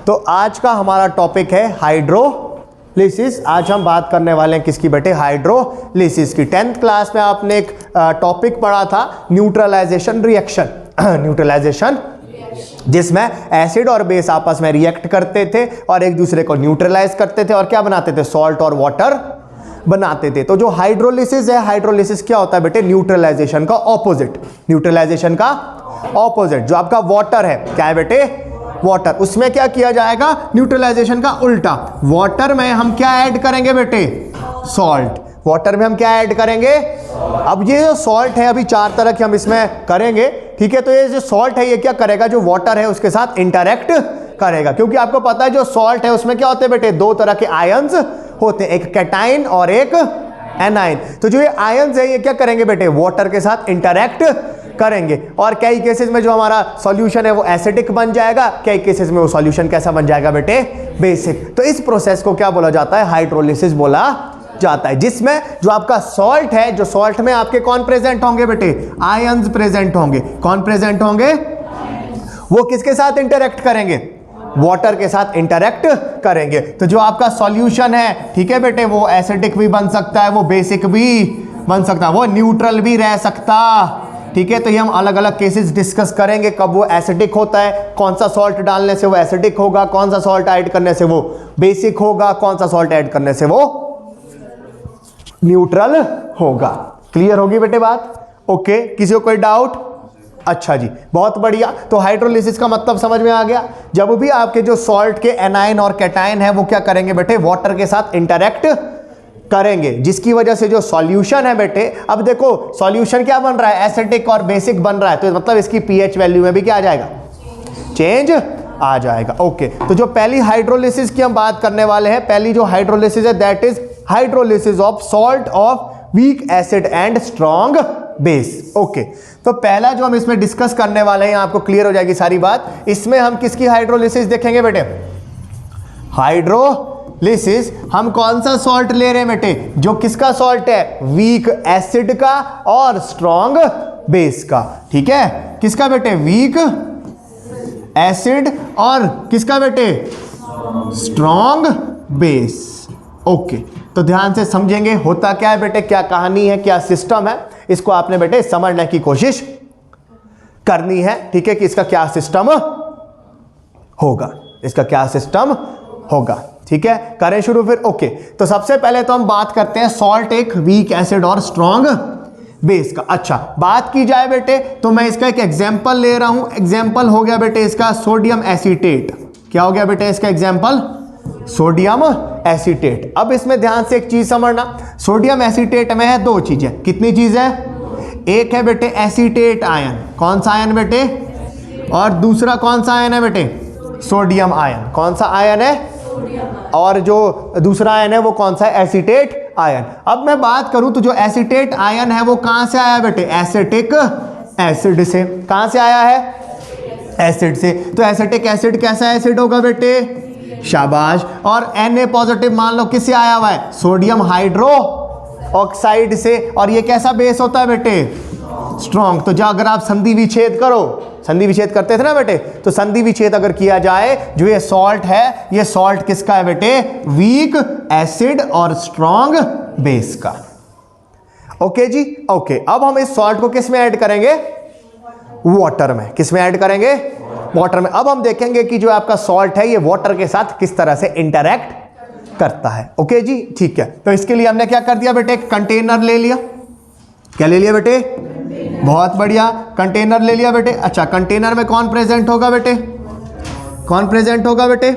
तो आज का हमारा टॉपिक है हाइड्रोलिसिस। आज हम बात करने वाले हैं किसकी बेटे, हाइड्रोलिसिस की। 10th क्लास में आपने एक टॉपिक पढ़ा था न्यूट्रलाइजेशन रिएक्शन, न्यूट्रलाइजेशन, जिसमें एसिड और बेस आपस में रिएक्ट करते थे और एक दूसरे को न्यूट्रलाइज करते थे और क्या बनाते थे, सॉल्ट और वाटर बनाते थे। तो जो हाइड्रोलिसिस है, हाइड्रोलिसिस क्या होता है बेटे, न्यूट्रलाइजेशन का ऑपोजिट, न्यूट्रलाइजेशन का ऑपोजिट। जो आपका वाटर है, क्या है बेटे, वाटर, उसमें क्या किया जाएगा, न्यूट्रलाइजेशन का उल्टा। वाटर में हम क्या ऐड करेंगे बेटे, सॉल्ट। वाटर में हम क्या ऐड करेंगे, अब ये जो सॉल्ट है, अभी 4 तरह के हम इसमें करेंगे, ठीक है। तो ये जो सॉल्ट है ये क्या करेगा, जो वाटर है उसके साथ इंटरैक्ट करेगा, क्योंकि आपको पता है जो सॉल्ट है उसमें क्या होते हैं बेटे, 2 तरह के आयंस होते हैं, एक कैटाइन और एक एनाइन। तो जो ये आयंस है ये क्या करेंगे बेटे, वाटर के साथ इंटरैक्ट करेंगे और कई केसेस में जो हमारा सॉल्यूशन है वो एसिडिक बन जाएगा, कई केसेस में वो सॉल्यूशन कैसा बन जाएगा बेटे, बेसिक। तो इस प्रोसेस को क्या बोला जाता है, हाइड्रोलिसिस बोला जाता है, जिसमें जो आपका सॉल्ट है, जो सॉल्ट में आपके कौन प्रेजेंट होंगे बेटे, आयंस प्रेजेंट होंगे। कौन प्रेजेंट होंगे, वो किसके साथ इंटरैक्ट करेंगे, वाटर के साथ इंटरैक्ट करेंगे। तो जो आपका सॉल्यूशन है, ठीक है बेटे, वो एसिडिक भी बन सकता है, वो बेसिक भी बन सकता है, वो न्यूट्रल भी रह सकता, ठीक है। तो ये हम अलग अलग केसेस डिस्कस करेंगे, कब वो एसिडिक होता है, कौन सा सॉल्ट डालने से वो एसिडिक होगा, कौन सा सॉल्ट ऐड करने से वो बेसिक होगा, कौन सा सॉल्ट ऐड करने से वो न्यूट्रल होगा। क्लियर होगी बेटे बात, ओके। किसी को कोई डाउट, अच्छा जी, बहुत बढ़िया। तो हाइड्रोलिसिस का मतलब समझ में आ गया। जब भी आपके जो सॉल्ट के एनाइन और कैटाइन है वो क्या करेंगे बेटे, वाटर के साथ इंटरैक्ट करेंगे, जिसकी वजह से जो सॉल्यूशन है बेटे, अब देखो सॉल्यूशन क्या बन रहा है, एसिडिक और बेसिक बन रहा है, तो मतलब इसकी पीएच वैल्यू में भी क्या आ जाएगा, चेंज आ जाएगा, ओके। तो जो पहली हाइड्रोलिसिस की हम बात करने वाले हैं, पहली जो हाइड्रोलिसिस है that is hydrolysis of salt of weak acid and strong base, okay. तो पहला जो हम इसमें डिस्कस करने वाले हैं, आपको क्लियर हो जाएगी सारी बात। इसमें हम किसकी हाइड्रोलिसिस देखेंगे बेटे, हाइड्रोलिसिस, हम कौन सा सॉल्ट ले रहे हैं बेटे, जो किसका सॉल्ट है, वीक एसिड का और स्ट्रॉन्ग बेस का, ठीक है। किसका बेटे, वीक एसिड और किसका बेटे, स्ट्रॉन्ग बेस, ओके। तो ध्यान से समझेंगे होता क्या है बेटे, क्या कहानी है, क्या सिस्टम है, इसको आपने बेटे समझने की कोशिश करनी है, ठीक है, कि इसका क्या सिस्टम होगा, इसका क्या सिस्टम होगा, ठीक है। करें शुरू फिर, ओके। तो सबसे पहले तो हम बात करते हैं सॉल्ट एक वीक एसिड और स्ट्रॉन्ग बेस का। अच्छा, बात की जाए बेटे तो मैं इसका एक एग्जांपल ले रहा हूं। एग्जांपल हो गया बेटे इसका सोडियम एसीटेट। क्या हो गया बेटे इसका एग्जांपल, सोडियम एसीटेट। अब इसमें ध्यान से एक चीज समझना, सोडियम एसीटेट में है 2 चीजें। कितनी चीज है, एक है बेटे एसीटेट आयन, कौन सा आयन बेटे, और दूसरा कौन सा आयन है बेटे, सोडियम आयन। कौन सा आयन है, और जो दूसरा आयन है वो कौन सा है, एसीटेट आयन। अब मैं बात करूं तो जो एसीटेट आयन है वो कहां से आया बेटे, एसिटिक एसिड से। कहां से आया है, एसिड से। तो एसिटिक एसिड कैसा एसिड होगा बेटे, शाबाश। और Na पॉजिटिव मान लो किससे आया हुआ है, सोडियम हाइड्रो ऑक्साइड से। और ये कैसा बेस होता है बेटे, स्ट्रॉन्ग। तो जो अगर आप संधि विच्छेद करो, संधि विच्छेद करते थे ना बेटे, तो संधि विच्छेद अगर किया जाए, जो ये सॉल्ट है, ये सॉल्ट किसका है बेटे, वीक एसिड और स्ट्रॉन्ग बेस का, ओके जी, ओके। अब हम इस सॉल्ट को किस में ऐड करेंगे, वाटर में। किस में ऐड करेंगे, वाटर में। अब हम देखेंगे कि जो आपका सॉल्ट है ये वाटर के साथ किस तरह से इंटरैक्ट करता है, ओके जी, ठीक है। तो इसके लिए हमने क्या कर दिया बेटे, कंटेनर ले लिया। क्या ले लिया बेटे, बहुत बढ़िया, कंटेनर ले लिया बेटे। अच्छा, कंटेनर में कौन प्रेजेंट होगा बेटे, कौन प्रेजेंट होगा बेटे,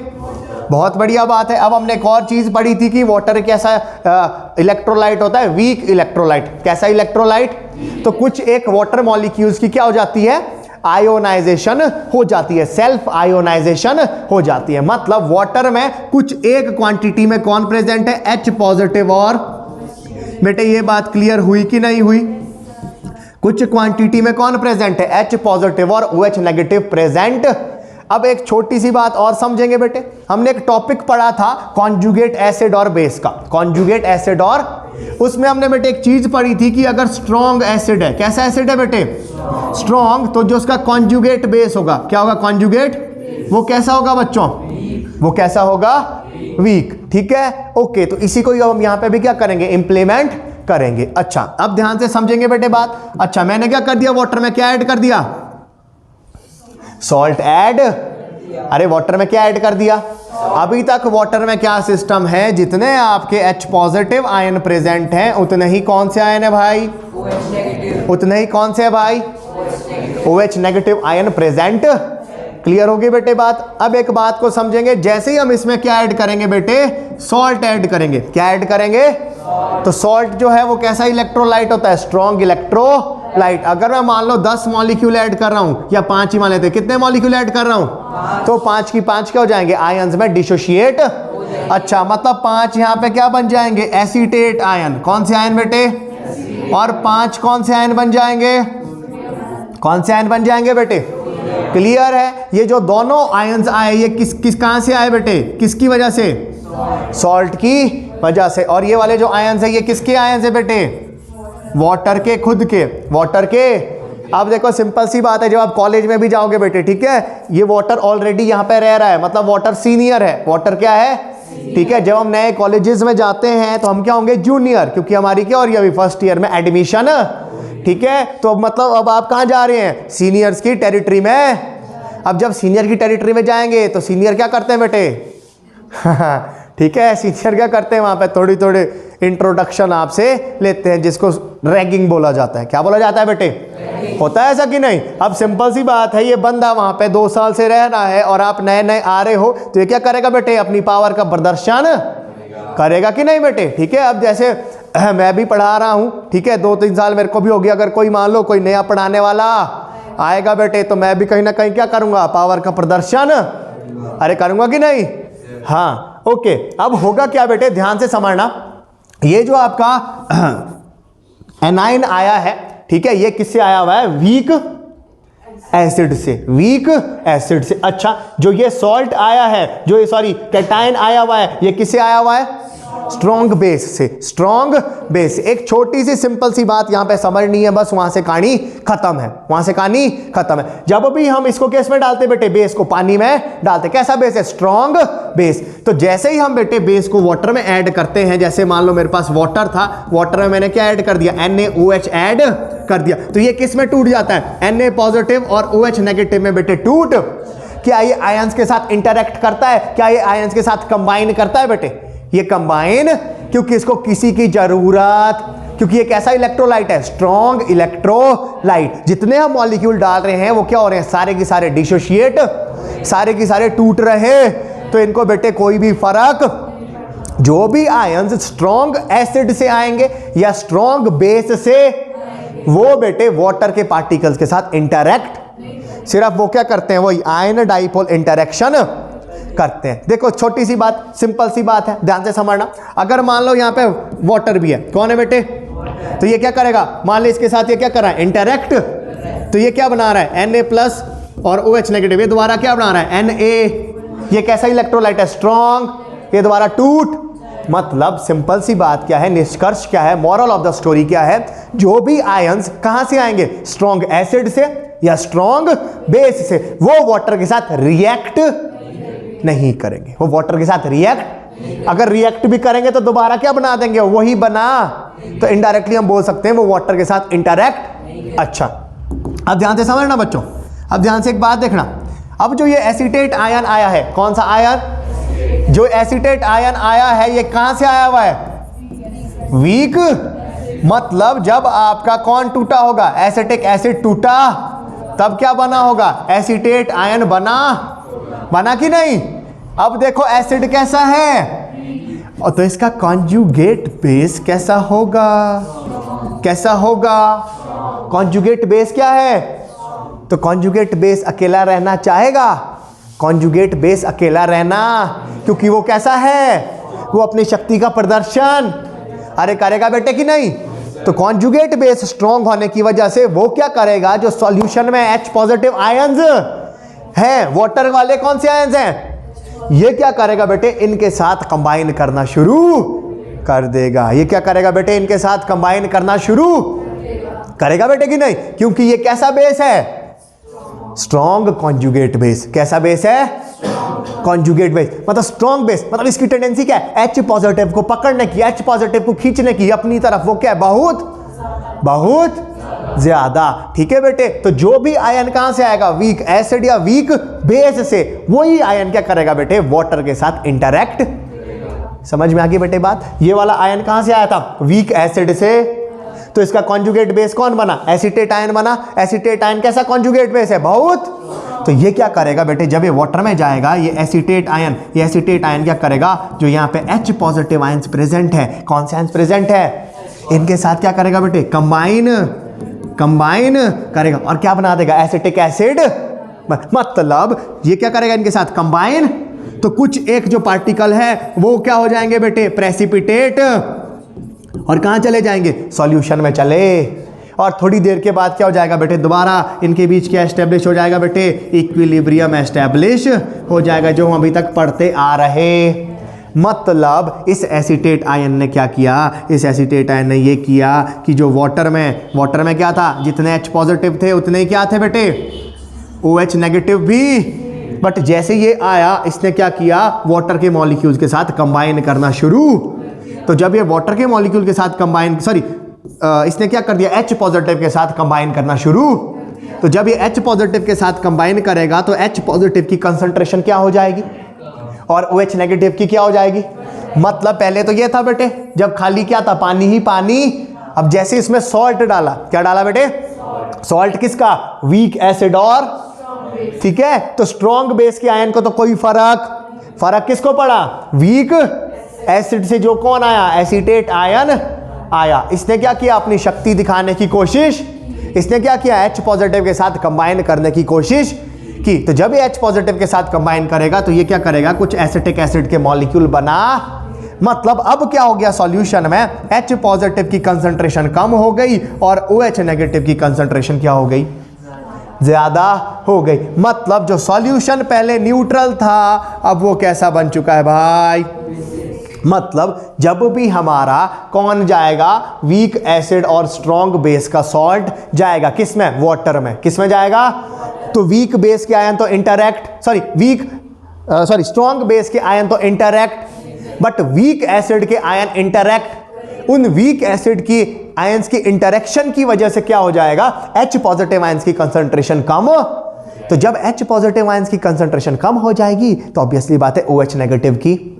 बहुत बढ़िया बात है। अब हमने एक और चीज पढ़ी थी कि वाटर कैसा इलेक्ट्रोलाइट होता है, वीक इलेक्ट्रोलाइट। कैसा इलेक्ट्रोलाइट, तो कुछ एक वाटर मॉलिक्यूल्स की क्या हो जाती है, आयोनाइजेशन हो जाती है, सेल्फ आयोनाइजेशन हो जाती है। मतलब वाटर में कुछ एक क्वांटिटी में कौन प्रेजेंट है, H पॉजिटिव। और बेटे ये बात क्लियर हुई कि नहीं हुई, कुछ क्वांटिटी में कौन प्रेजेंट है, H पॉजिटिव और OH नेगेटिव प्रेजेंट। अब एक छोटी सी बात और समझेंगे बेटे, हमने एक टॉपिक पढ़ा था कॉन्जुगेट एसिड और बेस का, कॉन्जुगेट एसिड, और उसमें हमने बेटे एक चीज पढ़ी थी कि अगर स्ट्रॉन्ग एसिड है, कैसा एसिड है बेटे, स्ट्रॉन्ग, तो जो उसका कॉन्जुगेट बेस होगा, क्या होगा, कॉन्जुगेट, वो कैसा होगा बच्चों, वो कैसा होगा, वीक। ठीक है, ओके। तो इसी को हम यहां पे भी क्या करेंगे, इंप्लीमेंट करेंगे। अच्छा, अब ध्यान से समझेंगे बेटे बात। अच्छा, मैंने क्या कर दिया, वाटर में क्या ऐड कर दिया, सॉल्ट ऐड। अरे वाटर में क्या ऐड कर दिया, अभी तक वाटर में क्या सिस्टम है, जितने आपके H पॉजिटिव आयन प्रेजेंट हैं उतने ही कौन से आयन है भाई, उतने ही कौन से है भाई, OH negative ion present. Clear होगी बेटे बात। अब एक बात को समझेंगे, जैसे ही हम इसमें क्या ऐड करेंगे बेटे, सॉल्ट ऐड करेंगे। क्या ऐड करेंगे, तो सॉल्ट जो है वो कैसा इलेक्ट्रोलाइट होता है, स्ट्रॉन्ग इलेक्ट्रोलाइट। अगर मैं मान लो 10 मॉलिक्यूल ऐड कर रहा हूं, या 5 ही मान लेते, कितने मॉलिक्यूल ऐड कर रहा हूं, तो 5 की 5 क्या हो जाएंगे, आयंस में डिसोशिएट। अच्छा, मतलब 5 यहां पे क्या बन जाएंगे, एसीटेट आयन। कौन से आयन बेटे, और 5 कौन से आयन बन जाएंगे, कौन से आयन बन जाएंगे बेटे। क्लियर है। ये जो दोनों आयंस आए, ये किस कहां से आए बेटे, किसकी वजह से, सॉल्ट की वजह से। और ये वाले जो आयंस है, ये किसके आयंस है बेटे, वाटर के, खुद के वाटर के। अब देखो सिंपल सी बात है, जब आप कॉलेज में भी जाओगे बेटे, ठीक है, ये वाटर ऑलरेडी यहां पे रह रहा है, मतलब वाटर सीनियर है, वाटर क्या है, ठीक है। जब हम नए कॉलेजेस में जाते हैं तो हम क्या होंगे, जूनियर, क्योंकि हमारी क्या हो रही है अभी फर्स्ट ईयर में एडमिशन। ठीक है, तो मतलब अब आप कहां जा रहे हैं, सीनियर्स की टेरिटरी में। अब जब सीनियर की टेरिटरी में जाएंगे तो सीनियर क्या करते हैं बेटे ठीक है, सीनियर क्या करते हैं, वहां पे थोड़ी थोड़ी इंट्रोडक्शन आपसे लेते हैं, जिसको रैगिंग बोला जाता है। क्या बोला जाता है बेटे, होता है ऐसा कि नहीं। अब सिंपल सी बात है, ये बंदा वहां पे 2 साल से रह रहा है और आप नए नए आ रहे हो, तो ये क्या करेगा बेटे, अपनी पावर का प्रदर्शन करेगा कि नहीं बेटे। ठीक है, अब जैसे मैं भी पढ़ा रहा हूं, ठीक है, 2-3 साल मेरे को भी हो गया, अगर कोई मान लो कोई नया पढ़ाने वाला आएगा बेटे, तो मैं भी कहीं ना कहीं क्या करूंगा, पावर का प्रदर्शन अरे करूंगा कि नहीं। हाँ, ओके। अब होगा क्या बेटे, ध्यान से समझना, ये जो आपका एनाइन आया है, ठीक है, ये किससे आया हुआ है, वीक एसिड से, वीक एसिड से। अच्छा, जो ये सॉल्ट आया है, जो ये सॉरी कैटायन आया हुआ है, ये किससे आया हुआ है, स्ट्रॉन्ग बेस से, स्ट्रॉन्ग बेस। एक छोटी सी सिंपल सी बात यहां पे समझनी है, बस वहां से कहानी खत्म है, वहां से कहानी खत्म है। जब भी हम इसको किस में डालते बेटे, बेस को पानी में डालते, कैसा बेस है, स्ट्रॉन्ग बेस। तो जैसे ही हम बेटे बेस को वाटर में ऐड करते हैं, जैसे मान लो मेरे पास वाटर था, वाटर में मैंने क्या ऐड कर दिया, NaOH ऐड कर दिया, तो ये किस में टूट जाता है, Na पॉजिटिव और OH नेगेटिव में बेटे टूट। क्या ये आयंस के साथ इंटरैक्ट करता है, क्या ये आयंस के साथ कंबाइन करता है बेटे, ये कंबाइन, क्योंकि इसको किसी की जरूरत, क्योंकि ये कैसा इलेक्ट्रोलाइट है, स्ट्रॉन्ग इलेक्ट्रोलाइट। जितने हम मॉलिक्यूल डाल रहे हैं वो क्या हो रहे हैं, सारे के सारे डिसोशिएट, सारे के सारे टूट रहे। तो इनको बेटे कोई भी फर्क, जो भी आयंस स्ट्रॉन्ग एसिड से आएंगे या स्ट्रॉन्ग बेस से, वो बेटे वाटर के पार्टिकल्स के साथ इंटरैक्ट, सिर्फ वो क्या करते हैं, वही आयन डाइपोल इंटरेक्शन करते हैं। देखो छोटी सी बात, सिंपल सी बात है, ध्यान से समझना। अगर मान लो यहाँ पे वाटर भी है, कौन है बेटे, तो ये क्या करेगा, मान लो इसके साथ ये क्या कर रहा है, इंटरैक्ट, तो ये क्या बना रहा है, Na+ और OH नेगेटिव, ये दोबारा क्या बना रहा है, Na। ये कैसा इलेक्ट्रोलाइट है, स्ट्रॉन्ग, ये दोबारा टूट। मतलब सिंपल सी बात क्या है, निष्कर्ष क्या है, मॉरल ऑफ द स्टोरी क्या है, जो भी आयंस कहां से आएंगे, स्ट्रॉन्ग एसिड से या स्ट्रॉन्ग बेस से, वो वाटर के साथ रिएक्ट नहीं करेंगे, वो वाटर के साथ रिएक्ट, अगर रिएक्ट भी करेंगे तो दोबारा क्या बना देंगे, वही बना। तो इनडायरेक्टली हम बोल सकते हैं वो वाटर के साथ इंटरैक्ट। अच्छा, अब ध्यान से समझना बच्चों, अब ध्यान से एक बात देखना। अब जो ये एसीटेट आयन आया है, कौन सा आयन, जो एसीटेट आयन आया है, ये कहां से आया हुआ है, वीक। मतलब जब आपका कौन टूटा होगा, एसिटिक एसिड टूटा, तब क्या बना होगा, एसीटेट आयन बना कि नहीं। अब देखो एसिड कैसा है, और तो इसका कॉन्जुगेट बेस कैसा होगा, कैसा होगा, कॉन्जुगेट बेस क्या है, तो कॉन्जुगेट बेस अकेला रहना चाहेगा, कॉन्जुगेट बेस अकेला रहना, क्योंकि वो कैसा है, वो अपनी शक्ति का प्रदर्शन अरे करेगा बेटे कि नहीं। तो कॉन्जुगेट बेस स्ट्रॉन्ग होने की वजह से वो क्या करेगा, जो सॉल्यूशन में H पॉजिटिव आयंस हैं, वाटर वाले कौन से आयंस हैं, ये क्या करेगा बेटे, इनके साथ कंबाइन करना शुरू कर देगा। ये क्या करेगा बेटे, इनके साथ कंबाइन करना शुरू करेगा बेटे कि नहीं, क्योंकि ये कैसा बेस है, स्ट्रॉन्ग कॉन्जुगेट बेस। कैसा बेस है, कॉन्जुगेट बेस मतलब स्ट्रॉन्ग बेस, मतलब इसकी टेंडेंसी क्या है, H पॉजिटिव को पकड़ने की, H पॉजिटिव को खींचने की अपनी तरफ, वो क्या है, बहुत ज्यादा। ठीक है बेटे, तो जो भी आयन कहां से आएगा, वीक एसिड या वीक बेस से, वही आयन क्या करेगा बेटे, वाटर के साथ इंटरैक्ट। समझ में आ गई बेटे बात। ये वाला आयन कहां से आया था, वीक एसिड से, तो इसका कॉन्जुगेट बेस कौन बना, एसीटेट आयन बना। एसीटेट आयन कैसा कॉन्जुगेट बेस है, बहुत। तो ये क्या करेगा बेटे, जब ये वाटर में जाएगा, ये एसीटेट आयन क्या करेगा, जो यहाँ पे H पॉजिटिव आयंस प्रेजेंट है, कौन से आयंस प्रेजेंट है, इनके साथ क्या करेगा बेटे, कंबाइन करेगा और क्या बना देगा, एसिटिक एसिड। मतलब ये क्या करेगा, इनके साथ कंबाइन, तो कुछ एक जो पार्टिकल है वो क्या हो जाएंगे बेटे, प्रेसिपिटेट, और कहां चले जाएंगे, सॉल्यूशन में चले। और थोड़ी देर के बाद क्या हो जाएगा बेटे, दोबारा इनके बीच क्या एस्टेब्लिश हो जाएगा बेटे, इक्विलिब्रियम एस्टेब्लिश हो जाएगा, जो हम अभी तक पढ़ते आ रहे। मतलब इस एसीटेट आयन ने क्या किया, इस एसीटेट आयन ने ये किया कि जो वाटर में क्या था, जितने H पॉजिटिव थे उतने ही क्या थे बेटे, OH नेगेटिव भी। बट जैसे ये आया, इसने क्या किया, वाटर के मॉलिक्यूल्स के साथ कंबाइन करना शुरू। तो जब ये वाटर के मॉलिक्यूल के साथ इसने क्या कर दिया, H पॉजिटिव के साथ कंबाइन करना शुरू। तो जब ये H पॉजिटिव के साथ कंबाइन करेगा तो H पॉजिटिव की कंसंट्रेशन क्या हो जाएगी और OH नेगेटिव की क्या हो जाएगी। मतलब पहले तो ये था बेटे, जब खाली क्या था, पानी ही पानी। अब जैसे इसमें सॉल्ट डाला, क्या डाला बेटे, सॉल्ट किसका, वीक एसिड और, ठीक है, तो स्ट्रॉन्ग बेस के आयन को तो कोई फर्क किसको पड़ा, वीक एसिड से जो कौन आया, एसीटेट आयन आया। इसने क्या किया, अपनी शक्ति दिखाने की कोशिश, इसने क्या किया, H पॉजिटिव के साथ कंबाइन करने की कोशिश की। तो जब ये H पॉजिटिव के साथ कंबाइन करेगा तो ये क्या करेगा, कुछ एसिटिक एसिड के मॉलिक्यूल बना। मतलब अब क्या हो गया, सॉल्यूशन में H पॉजिटिव की कंसंट्रेशन कम हो गई और OH नेगेटिव की कंसंट्रेशन क्या हो गई, ज्यादा हो गई। मतलब जो सॉल्यूशन पहले न्यूट्रल था, अब वो कैसा बन चुका है भाई। मतलब जब भी हमारा कौन जाएगा, वीक एसिड और स्ट्रॉन्ग बेस का सॉल्ट जाएगा किसमें, वाटर में, किसमें जाएगा, तो वीक बेस के आयन तो इंटरैक्ट, स्ट्रॉन्ग बेस के आयन तो इंटरैक्ट, बट वीक एसिड के आयन इंटरैक्ट। उन वीक एसिड की आयंस की इंटरेक्शन की वजह से क्या हो जाएगा, H पॉजिटिव आयंस की कंसंट्रेशन कम। तो जब H पॉजिटिव आयंस की कंसंट्रेशन कम हो जाएगी तो ऑब्वियसली बात है OH नेगेटिव की।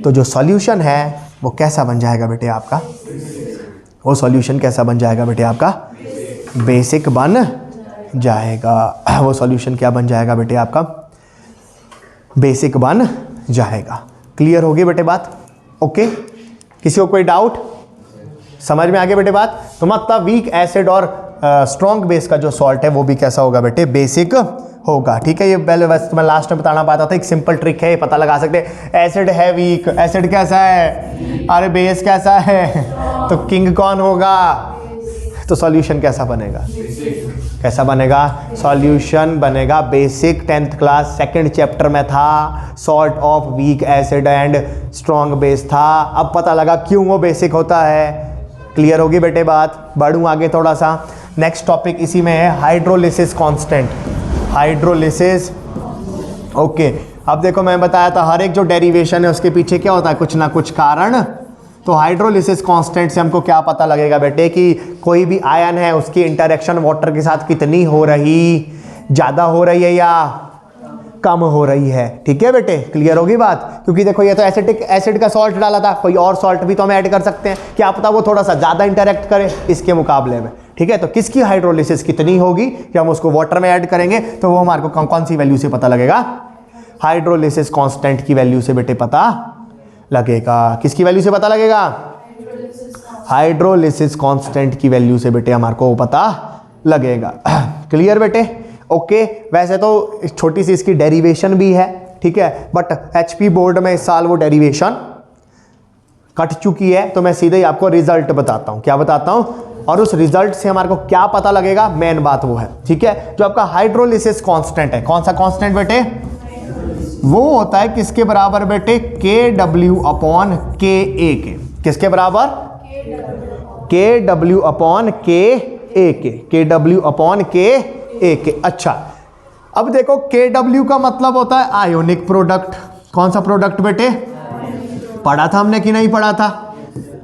तो जो सॉल्यूशन है वो कैसा बन जाएगा बेटे आपका, वो सॉल्यूशन कैसा बन जाएगा बेटे आपका, बेसिक बन जाएगा। वो सॉल्यूशन क्या बन जाएगा बेटे आपका, बेसिक बन जाएगा। क्लियर होगी बेटे बात, ओके। किसी को कोई डाउट, समझ में आ गया बेटे बात। तो मतलब वीक एसिड और स्ट्रॉन्ग बेस का जो सॉल्ट है वो भी कैसा होगा बेटे, बेसिक होगा। ठीक है, ये पहले बस मैं लास्ट में बताना पाता था, एक सिंपल ट्रिक है, ये पता लगा सकते हैं। एसिड है वीक, एसिड कैसा है, अरे बेस कैसा है, तो किंग कौन होगा, तो सॉल्यूशन कैसा बनेगा, कैसा बनेगा, सॉल्यूशन बनेगा basic. 10th class 2nd chapter में था, salt of weak acid and strong base था। अब पता लगा क्यों वो बेसिक होता है। क्लियर होगी बेटे बात। बढ़ूँ आगे थोड़ा सा, नेक्स्ट टॉपिक इसी में है, हाइड्रोलिसिस कांस्टेंट। Hydrolysis, okay. अब देखो मैं बताया था हर एक जो डेरिवेशन है उसके पीछे क्या होता है, कुछ ना कुछ कारण। तो हाइड्रोलिसिस कांस्टेंट से हमको क्या पता लगेगा बेटे कि कोई भी आयन है उसकी इंटरेक्शन वाटर के साथ कितनी हो रही, ज़्यादा हो रही है या कम हो रही है। ठीक है बेटे, क्लियर होगी बात। क्योंकि देखो ये तो एसिटिक एसिड का सॉल्ट डाला था, कोई और सॉल्ट भी तो हम ऐड कर सकते हैं, क्या पता वो थोड़ा सा ज़्यादा इंटरेक्ट करे इसके मुकाबले में। ठीक है, तो किसकी हाइड्रोलिसिस कितनी होगी, कि हम उसको वाटर में ऐड करेंगे तो वो हमारे को कौन सी वैल्यू से पता लगेगा, हाइड्रोलिसिस कांस्टेंट की वैल्यू से बेटे पता लगेगा। किसकी वैल्यू से पता लगेगा, हाइड्रोलिसिस कांस्टेंट की वैल्यू से बेटे हमारे को पता लगेगा। क्लियर बेटे, ओके। वैसे तो छोटी सी इसकी डेरिवेशन भी है, ठीक है, बट HP बोर्ड में इस साल वो डेरिवेशन कट चुकी है, तो मैं सीधे ही आपको रिजल्ट बताता हूं। क्या बताता हूं, और उस रिजल्ट से हमारे को क्या पता लगेगा, मेन बात वो है। ठीक है, जो आपका हाइड्रोलिसिस कांस्टेंट है, कौन सा कांस्टेंट बेटे, वो होता है किसके बराबर बेटे, KW/KA के। किसके बराबर, KW/KA के, KW/KA के। अच्छा, अब देखो KW का मतलब होता है आयोनिक प्रोडक्ट। कौन सा प्रोडक्ट बेटे? पढ़ा था हमने कि नहीं पढ़ा था?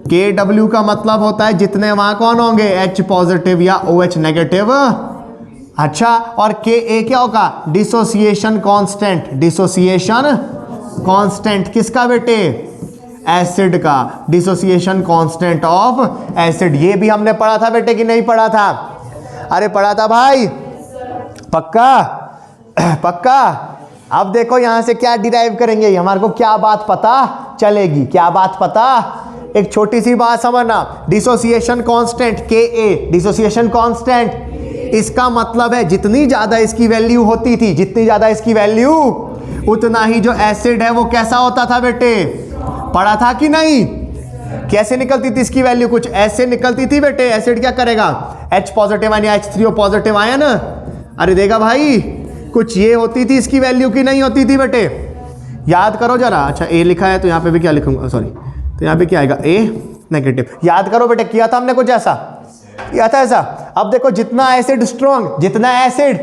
KW का मतलब होता है जितने वहां कौन होंगे, H पॉजिटिव या OH नेगेटिव। अच्छा, और Ka क्या होगा? Dissociation constant. डिसोसिएशन कांस्टेंट किसका बेटे? एसिड का। Dissociation constant of acid. ये भी हमने पढ़ा था बेटे कि नहीं पढ़ा था? अरे पढ़ा था भाई, पक्का? पक्का। अब देखो यहां से क्या डिराइव करेंगे, हमारे को क्या बात पता चलेगी? क्या बात पता? एक छोटी सी बात समझना, dissociation constant Ka, dissociation constant, इसका मतलब है जितनी ज्यादा इसकी वैल्यू होती थी, जितनी ज्यादा इसकी वैल्यू, उतना ही जो एसिड है वो कैसा होता था बेटे? पढ़ा था कि नहीं? कैसे निकलती थी इसकी वैल्यू? कुछ ऐसे निकलती थी बेटे। एसिड क्या करेगा? H पॉजिटिव आयन या H3O पॉजिटिव आयन, अरे देगा भाई, कुछ ये होती थी इसकी वैल्यू की नहीं होती थी बेटे? याद करो जरा। अच्छा A लिखा है तो यहाँ पे भी क्या लिखूंगा, सॉरी, तो यहाँ पे क्या आएगा? A negative. याद करो बेटे, किया था हमने कुछ ऐसा? किया था ऐसा? अब देखो जितना एसिड स्ट्रॉन्ग, जितना एसिड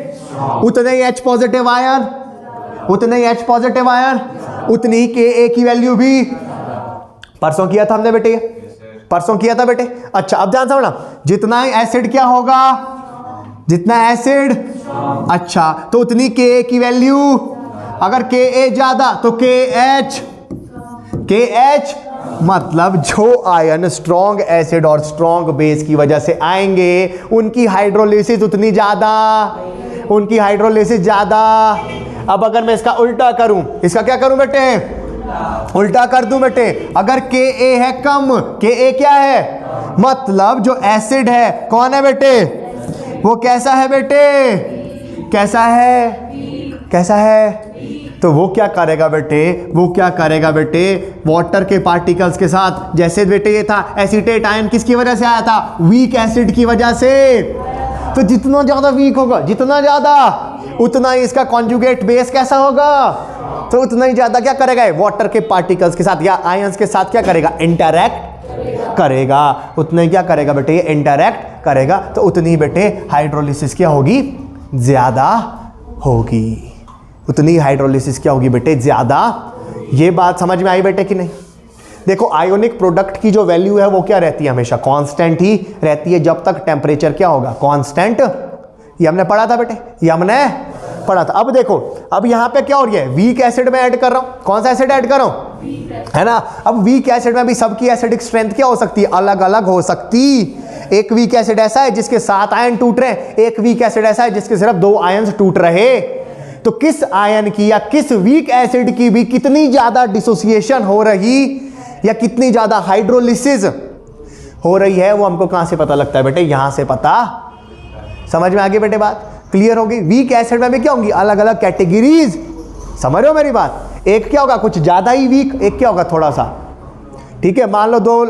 उतने ही H पॉजिटिव आयन, उतने ही H पॉजिटिव आयन, उतनी ही Ka की वैल्यू भी। परसों किया था हमने बेटे, परसों किया था बेटे। अच्छा अब ध्यान समझना, जितना ही एसिड क्या होगा, जितना एसिड, अच्छा तो उतनी Ka की वैल्यू। अगर Ka ज्यादा तो KH, KH मतलब जो आयन स्ट्रॉन्ग एसिड और स्ट्रॉन्ग बेस की वजह से आएंगे उनकी हाइड्रोलिसिस उतनी ज्यादा, उनकी हाइड्रोलिसिस ज्यादा। अब अगर मैं इसका उल्टा करूं, इसका क्या करूं बेटे? उल्टा कर दूं बेटे। अगर Ka है कम, Ka क्या है? मतलब जो एसिड है कौन है बेटे? वो कैसा है बेटे? कैसा है? कैसा है? तो वो क्या करेगा बेटे? वो क्या करेगा बेटे? वाटर के पार्टिकल्स के साथ, जैसे बेटे ये था एसीटेट आयन, किसकी वजह से आया था? वीक एसिड की वजह से। तो जितना ज्यादा वीक होगा, जितना ज्यादा, उतना ही इसका कॉन्जुगेट बेस कैसा होगा? तो उतना ही ज्यादा क्या करेगा? वाटर के पार्टिकल्स के साथ या आयंस के साथ क्या करेगा? इंटरैक्ट करेगा। उतना ही क्या करेगा बेटे? ये इंटरैक्ट करेगा। तो उतनी ही बेटे हाइड्रोलिसिस क्या होगी? ज्यादा होगी। उतनी हाइड्रोलिसिस क्या होगी बेटे? ज्यादा। ये बात समझ में आई बेटे कि नहीं? देखो आयोनिक प्रोडक्ट की जो वैल्यू है वो क्या रहती है? हमेशा कांस्टेंट ही रहती है जब तक टेम्परेचर क्या होगा? कांस्टेंट। ये हमने पढ़ा था बेटे, ये हमने पढ़ा था। अब देखो, अब यहां पे क्या हो रही है? वीक एसिड में ऐड कर रहा हूं। कौन सा एसिड ऐड कर रहा हूं? है ना? अब वीक एसिड में भी सबकी एसिडिक स्ट्रेंथ क्या हो सकती है? अलग अलग हो सकती। एक वीक एसिड ऐसा है जिसके 7 आयन टूट रहे हैं, एक वीक एसिड ऐसा है जिसके सिर्फ 2 आयन टूट रहे। तो किस आयन की या किस वीक एसिड की भी कितनी ज्यादा डिसोसिएशन हो रही या कितनी ज्यादा हाइड्रोलिसिस हो रही है, वो हमको कहां से पता लगता है बेटे? यहां से पता। समझ में आ गई बेटे बात? क्लियर होगी? वीक एसिड में भी क्या होंगी? अलग अलग कैटेगरीज। समझ रहे हो मेरी बात? एक क्या होगा? कुछ ज्यादा ही वीक, एक क्या होगा? थोड़ा सा। ठीक है, मान लो 2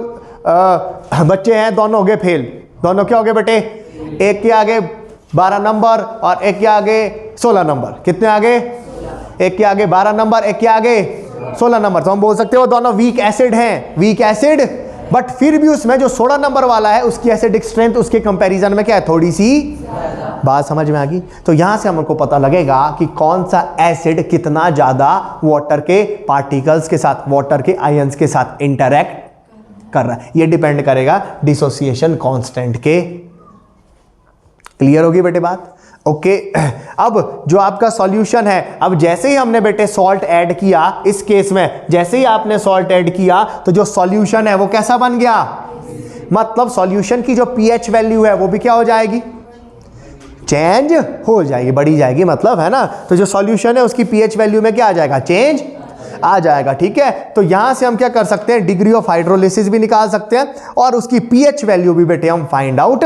बच्चे हैं, दोनों हो गए फेल। दोनों क्या हो गए बेटे? एक के आगे 12 नंबर और एक के आगे 16 नंबर। कितने आगे? एक के आगे 12 नंबर, एक के आगे 16 नंबर। तो हम बोल सकते हो दोनों वीक एसिड हैं, वीक एसिड। बट फिर भी उसमें जो 16 नंबर वाला है उसकी एसिडिक स्ट्रेंथ उसके कंपैरिजन में क्या है? थोड़ी सी। बात समझ में आ गई? तो यहां से हमको पता लगेगा कि कौन सा एसिड कितना ज्यादा वाटर के पार्टिकल्स के साथ, वाटर के आयंस के साथ इंटरैक्ट कर रहा है। ये डिपेंड करेगा डिसोसिएशन कांस्टेंट के। क्लियर होगी बेटे बात? ओके। अब जो आपका सॉल्यूशन है, अब जैसे ही हमने बेटे सॉल्ट ऐड किया, इस केस में जैसे ही आपने सॉल्ट ऐड किया तो जो सॉल्यूशन है वो कैसा बन गया? मतलब सॉल्यूशन की जो पीएच वैल्यू है वो भी क्या हो जाएगी? चेंज हो जाएगी, बढ़ी जाएगी, मतलब है ना। तो जो सॉल्यूशन है उसकी पीएच वैल्यू में क्या आ जाएगा? चेंज आ जाएगा। ठीक है, तो यहां से हम क्या कर सकते हैं? डिग्री ऑफ हाइड्रोलिसिस भी निकाल सकते हैं और उसकी पीएच वैल्यू भी बेटे हम फाइंड आउट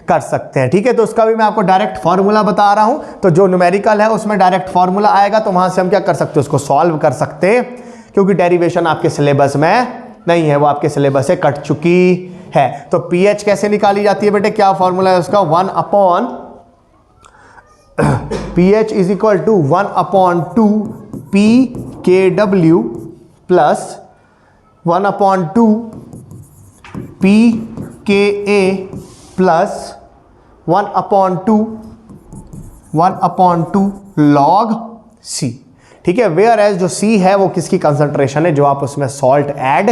कर सकते हैं। ठीक है, तो उसका भी मैं आपको डायरेक्ट फॉर्मूला बता रहा हूं। तो जो न्यूमेरिकल है उसमें डायरेक्ट फॉर्मूला आएगा, तो वहां से हम क्या कर सकते हैं? उसको सॉल्व कर सकते हैं, क्योंकि डेरिवेशन आपके सिलेबस में नहीं है, वो आपके सिलेबस से कट चुकी है। तो पीएच कैसे निकाली जाती है बेटे? क्या फॉर्मूला है उसका? 1/, pH is equal to 1/2 pKw plus 1/2 pKa plus 1/2 1/2 log C, ठीक है। वेयर एज जो C है वो किसकी कंसंट्रेशन है जो आप उसमें सॉल्ट ऐड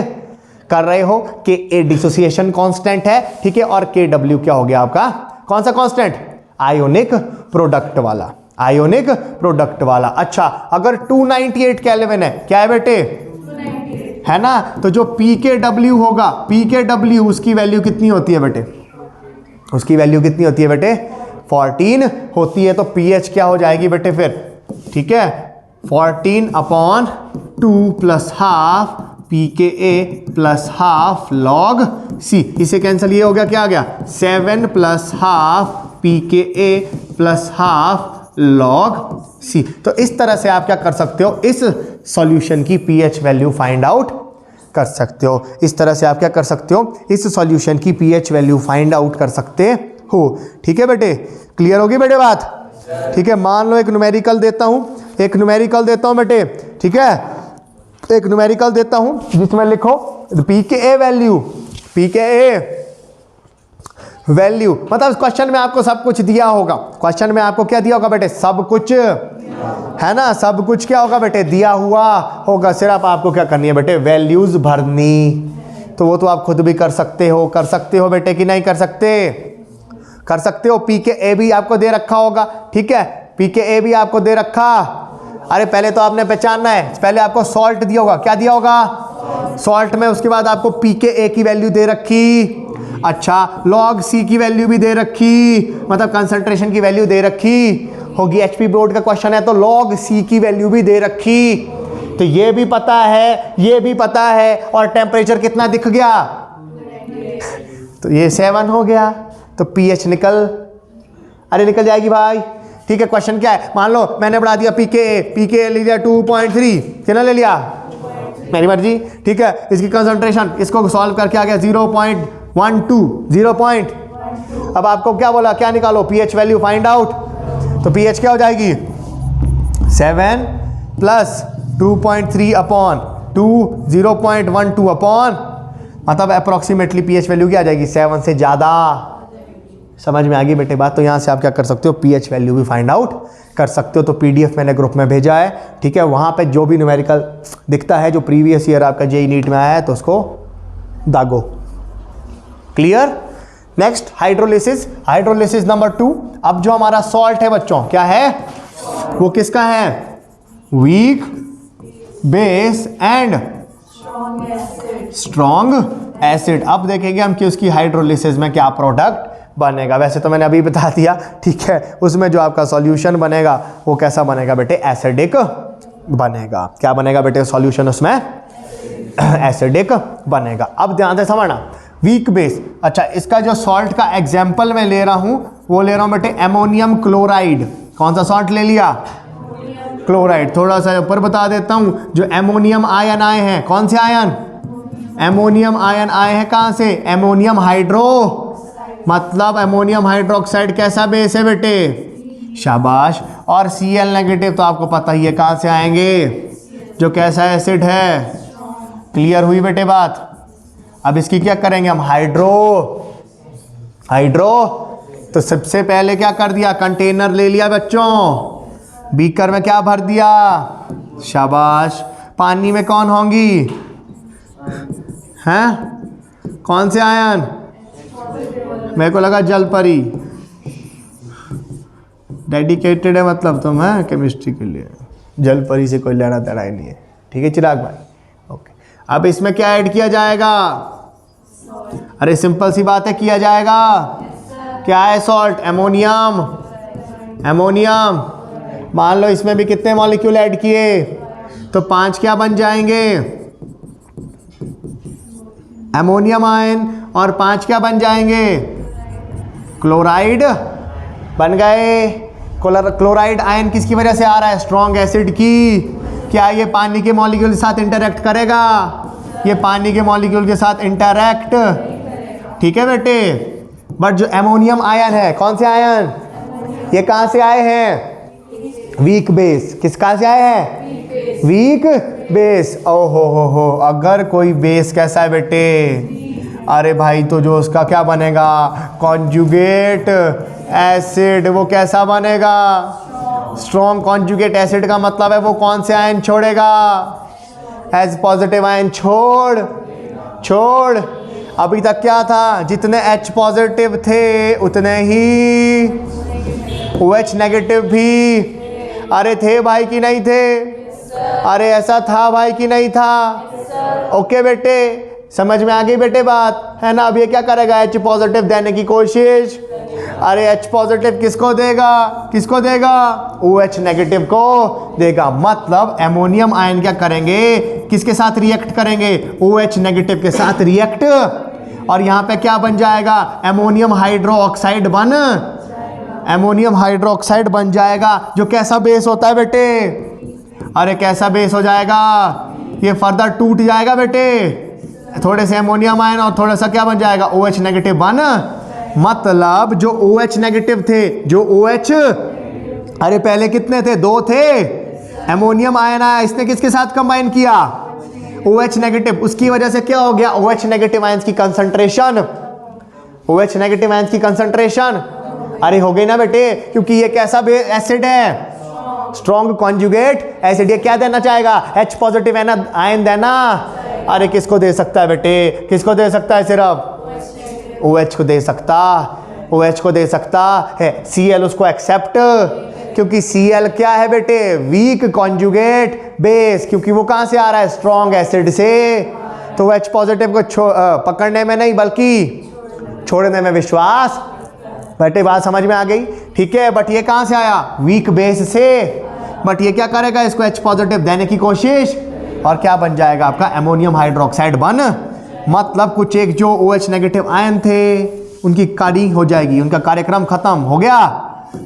कर रहे हो, Ka डिसोसिएशन कांस्टेंट है, ठीक है। और Kw क्या हो गया आपका, कौन सा कांस्टेंट, आयोनिक प्रोडक्ट वाला, आयोनिक प्रोडक्ट वाला। अच्छा, अगर 298 केल्विन है, क्या है बेटे, है ना, तो जो Pkw होगा, Pkw उसकी वैल्यू कितनी होती है बेटे, उसकी वैल्यू कितनी होती है बेटे, 14 होती है। तो pH क्या हो जाएगी बेटे फिर, ठीक है, 14/2 plus half pKa plus half log C। इसे कैंसिल, ये हो गया, क्या आ गया, 7 plus half pKa plus half log C। तो इस तरह से आप क्या कर सकते हो, इस सॉल्यूशन की pH वैल्यू फाइंड आउट कर सकते हो। इस तरह से आप क्या कर सकते हो, इस सॉल्यूशन की pH वैल्यू फाइंड आउट कर सकते हो, ठीक है बेटे। क्लियर होगी बेटे बात, ठीक है। मान लो एक न्यूमेरिकल देता हूं, एक न्यूमेरिकल देता हूं बेटे, ठीक है, एक न्यूमेरिकल देता हूं जिसमें लिखो pKa वैल्यू, pKa वैल्यू, मतलब क्वेश्चन में आपको सब कुछ दिया होगा, क्वेश्चन में आपको क्या दिया होगा बेटे, सब कुछ, है ना, सब कुछ क्या होगा बेटे, दिया हुआ होगा। सिर्फ आपको क्या करनी है बेटे, वैल्यूज भरनी। तो वो तो आप खुद भी कर सकते हो बेटे, कि नहीं कर सकते, कर सकते हो। pKa भी आपको दे रखा होगा, ठीक है, pKa भी आपको दे रखा। अरे पहले तो आपने पहचानना है, पहले आपको सॉल्ट दिया होगा, क्या दिया होगा, सॉल्ट में, उसके बाद आपको pKa की वैल्यू दे रखी, अच्छा log C की वैल्यू भी दे रखी, मतलब कंसंट्रेशन की वैल्यू दे रखी होगी। HP बोर्ड का क्वेश्चन है तो log C की वैल्यू भी दे रखी। तो ये भी पता है, ये भी पता है, और टेम्परेचर कितना दिख गया, तो ये 7 हो गया। तो pH निकल, अरे निकल जाएगी भाई, ठीक है। क्वेश्चन क्या है, मान लो मैंने बढ़ा दिया pKa ले लिया 2.3, कितना ले लिया, मेरी मर्जी, ठीक है। इसकी कंसंट्रेशन, इसको सॉल्व करके आ गया 0.12 अब आपको क्या बोला, क्या निकालो, pH वैल्यू फाइंड आउट। तो pH क्या हो जाएगी, 7 प्लस 2.3/2 0.12 मतलब अप्रोक्सीमेटली pH वैल्यू क्या आ जाएगी, 7 से ज़्यादा। समझ में आ गई बेटे बात। तो यहाँ से आप क्या कर सकते हो, pH वैल्यू भी फाइंड आउट कर सकते हो। तो PDF मैंने ग्रुप में भेजा है, ठीक है, वहाँ पे जो भी न्यूमेरिकल दिखता है जो प्रीवियस ईयर आपका JEE नीट में आया है तो उसको दागो। Clear. Next hydrolysis, hydrolysis number 2। अब जो हमारा सॉल्ट है बच्चों, क्या है वो, किसका है, weak base and strong acid. अब देखेंगे हम कि उसकी हाइड्रोलिसिस में क्या प्रोडक्ट बनेगा। वैसे तो मैंने अभी बता दिया, ठीक है, उसमें जो आपका सॉल्यूशन बनेगा वो कैसा बनेगा बेटे, एसिडिक बनेगा। क्या बनेगा बेटे सॉल्यूशन उसमें, एसिडिक बनेगा। अब ध्यान से समझना, वीक बेस। अच्छा, इसका जो सॉल्ट का एग्जाम्पल मैं ले रहा हूं वो ले रहा हूं बेटे एमोनियम क्लोराइड। कौन सा सॉल्ट ले लिया, क्लोराइड। थोड़ा सा ऊपर बता देता हूं, जो एमोनियम आयन आए हैं, कौन से आयन, एमोनियम आयन आए हैं कहां से, एमोनियम हाइड्रो, मतलब एमोनियम हाइड्रोक्साइड कैसा बेस है बेटे, शाबाश। और Cl नेगेटिव तो आपको पता ही है कहां से आएंगे, जो कैसा एसिड है। क्लियर हुई बेटे बात। अब इसकी क्या करेंगे हम, हाइड्रो। तो सबसे पहले क्या कर दिया, कंटेनर ले लिया बच्चों, बीकर में क्या भर दिया, शाबाश। पानी में कौन होंगी, हैं, कौन से आयन, मेरे को लगा जल परी। डेडिकेटेड है मतलब तुम, है केमिस्ट्री के लिए, जल परी से कोई लेना देना ही नहीं है, ठीक है चिराग भाई, ओके। अब इसमें क्या ऐड किया जाएगा, अरे सिंपल सी बात है, किया जाएगा, क्या है सॉल्ट, एमोनियम। एमोनियम मान लो इसमें भी कितने मॉलिक्यूल ऐड किए, तो 5 क्या बन जाएंगे, एमोनियम आयन, और 5 क्या बन जाएंगे, क्लोराइड बन गए। क्लोराइड आयन किसकी वजह से आ रहा है, स्ट्रॉन्ग एसिड की। क्या ये पानी के मॉलिक्यूल के साथ इंटरैक्ट करेगा, ये पानी के मॉलिक्यूल के साथ इंटरैक्ट, ठीक है बेटे। बट जो एमोनियम आयन है, कौन से आयन, ये कहां से आए हैं, वीक बेस। किस कहां से आए हैं, वीक बेस। ओहो हो, अगर कोई बेस कैसा है बेटे, अरे भाई तो जो उसका क्या बनेगा, कॉन्जुगेट एसिड, वो कैसा बनेगा? स्ट्रॉन्ग कॉन्जुगेट एसिड का मतलब है वो कौन से आयन छोड़ेगा? H पॉजिटिव आयन छोड़। अभी तक क्या था? जितने H पॉजिटिव थे उतने ही OH नेगेटिव भी। अरे थे भाई कि नहीं थे? अरे ऐसा था भाई कि नहीं था? ओके बेटे, समझ में आ गई बेटे बात, है ना? अब ये क्या करेगा? H पॉजिटिव देने की कोशिश। अरे H पॉजिटिव किसको देगा? OH नेगेटिव को देगा। मतलब एमोनियम आयन क्या करेंगे? किसके साथ रिएक्ट करेंगे? OH नेगेटिव के साथ रिएक्ट, और यहाँ पे क्या बन जाएगा? एमोनियम हाइड्रोक्साइड बन जाएगा, जो कैसा बेस होता है बेटे? अरे कैसा बेस हो जाएगा? ये फर्दर टूट जाएगा बेटे, थोड़े से एमोनियम आयन और थोड़ा सा क्या बन जाएगा? OH नेगेटिव मतलब जो OH नेगेटिव थे, जो OH, अरे पहले कितने थे? 2 थे। एमोनियम आयन आया, इसने किसके साथ कंबाइन किया? OH negative. उसकी वजह से क्या हो गया? OH नेगेटिव आयंस की कंसंट्रेशन अरे हो गई ना बेटे, क्योंकि ये कैसा एसिड है? Strong conjugate acid. ये क्या देना चाहेगा? H पॉजिटिव आयन देना। अरे किसको दे सकता है बेटे? किसको दे सकता है? सिर्फ OH को दे सकता है। Cl उसको एक्सेप्ट, क्योंकि Cl क्या है बेटे? वीक कॉन्जुगेट बेस, क्योंकि वो कहां से आ रहा है? स्ट्रॉन्ग एसिड से। तो H पॉजिटिव को पकड़ने में नहीं बल्कि छोड़ने में विश्वास। बेटे बात समझ में आ गई? ठीक है, बट ये कहां से आया? वीक बेस से। बट ये क्या करेगा? इसको H पॉजिटिव देने की कोशिश, और क्या बन जाएगा आपका? एमोनियम हाइड्रोक्साइड मतलब कुछ एक जो OH नेगेटिव आयन थे उनकी कार्य हो जाएगी, उनका कार्यक्रम खत्म हो गया।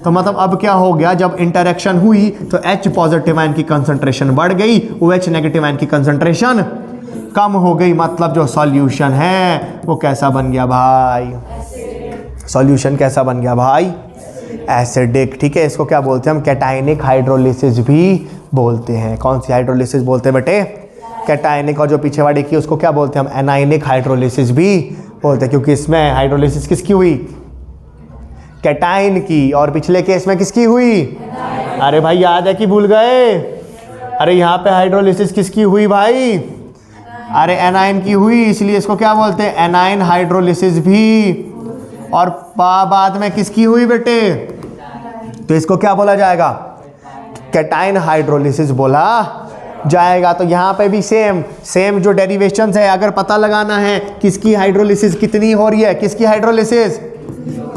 तो मतलब अब क्या हो गया? जब इंटरेक्शन हुई तो H पॉजिटिव आयन की कंसंट्रेशन बढ़ गई, OH नेगेटिव आयन की कंसंट्रेशन कम हो गई। मतलब जो सॉल्यूशन है वो कैसा बन गया भाई? सॉल्यूशन कैसा बन गया भाई? एसिडिक। ठीक है, इसको क्या बोलते हैं हम? कैटायनिक हाइड्रोलिसिस भी बोलते हैं। कौन सी हाइड्रोलिसिस बोलते हैं बेटे? कैटायनिक। और जो पीछे वाली की उसको क्या बोलते हैं हम? एनायनिक हाइड्रोलिसिस भी बोलते हैं, क्योंकि इसमें हाइड्रोलिसिस किसकी हुई? कैटायन की। और पिछले केस में किसकी हुई? अरे भाई याद है कि भूल गए? अरे यहाँ पे हाइड्रोलिसिस किसकी हुई भाई? अरे एनायन की हुई, इसलिए इसको क्या बोलते हैं? एनायन हाइड्रोलिसिस भी। और बाद में किसकी हुई बेटे? तो इसको क्या बोला जाएगा? कैटायन हाइड्रोलिसिस बोला जाएगा। तो यहाँ पे भी सेम जो डेरिवेशंस है, अगर पता लगाना है किसकी हाइड्रोलिसिस कितनी हो रही है, किसकी हाइड्रोलिसिस,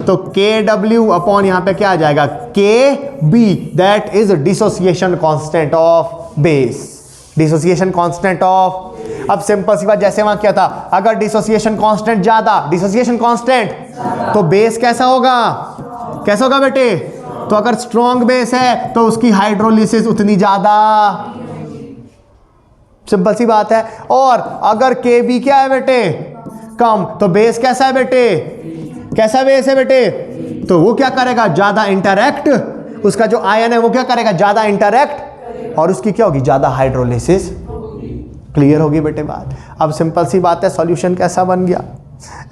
तो KW अपॉन यहाँ पे क्या आ जाएगा? KB, that is dissociation constant of base. Dissociation constant of. अब सिंपल सी बात, जैसे वहां क्या था? अगर डिसोसिएशन कांस्टेंट ज्यादा, डिसोसिएशन कांस्टेंट, तो बेस कैसा होगा? कैसा होगा बेटे? तो अगर स्ट्रॉन्ग बेस है तो उसकी हाइड्रोलिसिस उतनी ज्यादा। सिंपल सी बात है। और अगर KB क्या है बेटे? कम, तो बेस कैसा है बेटे? कैसा बेस है बेटे? तो वो क्या करेगा? ज्यादा इंटरैक्ट, उसका जो आयन है वो क्या करेगा? ज्यादा इंटरैक्ट, और उसकी क्या होगी? ज्यादा हाइड्रोलिसिस। क्लियर होगी बेटे बात? अब सिंपल सी बात है, सॉल्यूशन कैसा बन गया?